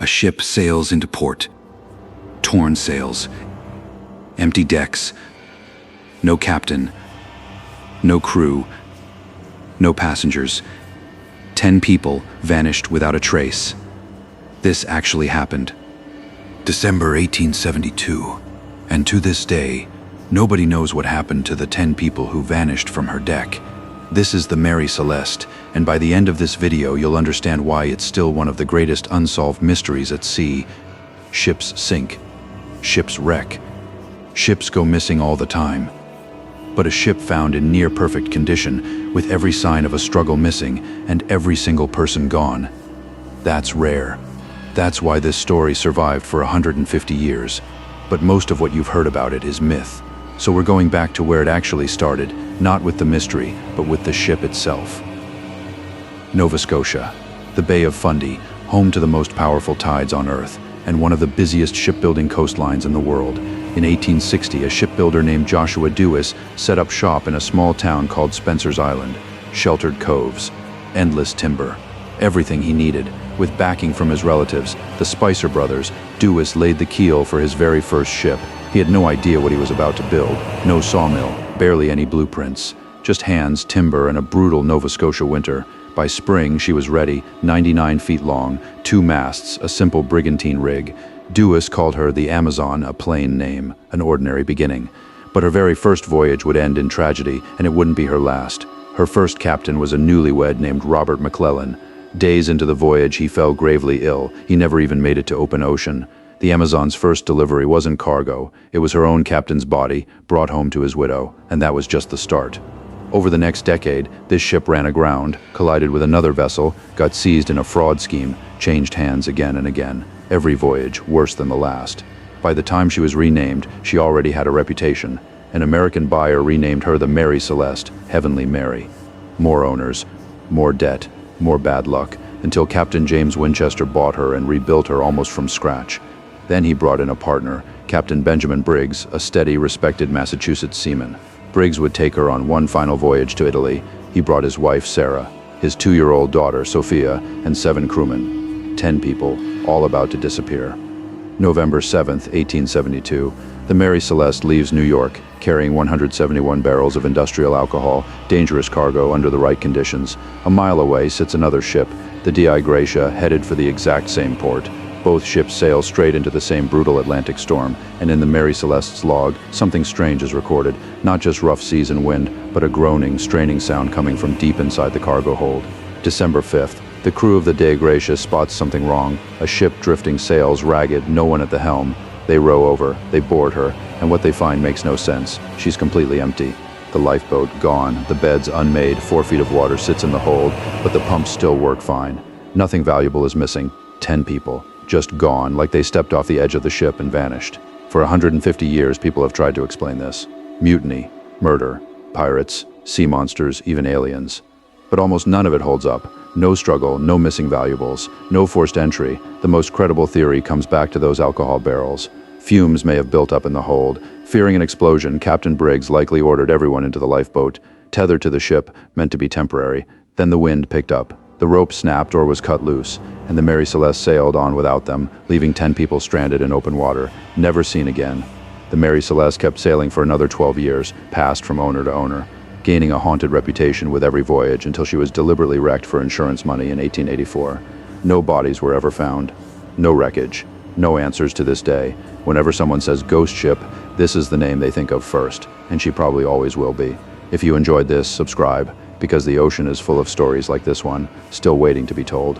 A ship sails into port. Torn sails. Empty decks. No captain. No crew. No passengers. 10 people vanished without a trace. This actually happened. December 1872. And to this day, nobody knows what happened to the 10 people who vanished from her deck. This is the Mary Celeste, and by the end of this video you'll understand why it's still one of the greatest unsolved mysteries at sea. Ships sink. Ships wreck. Ships go missing all the time. But a ship found in near-perfect condition, with every sign of a struggle missing and every single person gone. That's rare. That's why this story survived for 150 years. But most of what you've heard about it is myth. So we're going back to where it actually started, not with the mystery, but with the ship itself. Nova Scotia, the Bay of Fundy, home to the most powerful tides on Earth, and one of the busiest shipbuilding coastlines in the world. In 1860, a shipbuilder named Joshua Dewis set up shop in a small town called Spencer's Island. Sheltered coves, endless timber, everything he needed. With backing from his relatives, the Spicer brothers, Dewis laid the keel for his very first ship. He had no idea what he was about to build. No sawmill, barely any blueprints. Just hands, timber, and a brutal Nova Scotia winter. By spring, she was ready, 99 feet long, 2 masts, a simple brigantine rig. Dewis called her the Amazon, a plain name, an ordinary beginning. But her very first voyage would end in tragedy, and it wouldn't be her last. Her first captain was a newlywed named Robert McClellan. Days into the voyage, he fell gravely ill. He never even made it to open ocean. The Amazon's first delivery wasn't cargo. It was her own captain's body, brought home to his widow, and that was just the start. Over the next decade, this ship ran aground, collided with another vessel, got seized in a fraud scheme, changed hands again and again. Every voyage worse than the last. By the time she was renamed, she already had a reputation. An American buyer renamed her the Mary Celeste, Heavenly Mary. More owners, more debt, more bad luck, until Captain James Winchester bought her and rebuilt her almost from scratch. Then he brought in a partner, Captain Benjamin Briggs, a steady, respected Massachusetts seaman. Briggs would take her on one final voyage to Italy. He brought his wife, Sarah, his 2-year-old daughter, Sophia, and 7 crewmen. 10 people, all about to disappear. November 7th, 1872, the Mary Celeste leaves New York, carrying 171 barrels of industrial alcohol, dangerous cargo under the right conditions. A mile away sits another ship, the D.I. Gracia, headed for the exact same port. Both ships sail straight into the same brutal Atlantic storm, and in the Mary Celeste's log, something strange is recorded. Not just rough seas and wind, but a groaning, straining sound coming from deep inside the cargo hold. December 5th, the crew of the Dei Gracia spots something wrong. A ship drifting sails, ragged, no one at the helm. They row over, they board her, and what they find makes no sense. She's completely empty. The lifeboat gone, the beds unmade, 4 feet of water sits in the hold, but the pumps still work fine. Nothing valuable is missing. 10 people. Just gone, like they stepped off the edge of the ship and vanished. For 150 years, people have tried to explain this. Mutiny, murder, pirates, sea monsters, even aliens. But almost none of it holds up. No struggle, no missing valuables, no forced entry. The most credible theory comes back to those alcohol barrels. Fumes may have built up in the hold. Fearing an explosion, Captain Briggs likely ordered everyone into the lifeboat, tethered to the ship, meant to be temporary. Then the wind picked up. The rope snapped or was cut loose, and the Mary Celeste sailed on without them, leaving 10 people stranded in open water, never seen again. The Mary Celeste kept sailing for another 12 years, passed from owner to owner, gaining a haunted reputation with every voyage until she was deliberately wrecked for insurance money in 1884. No bodies were ever found. No wreckage. No answers to this day. Whenever someone says ghost ship, this is the name they think of first, and she probably always will be. If you enjoyed this, subscribe, because the ocean is full of stories like this one, still waiting to be told.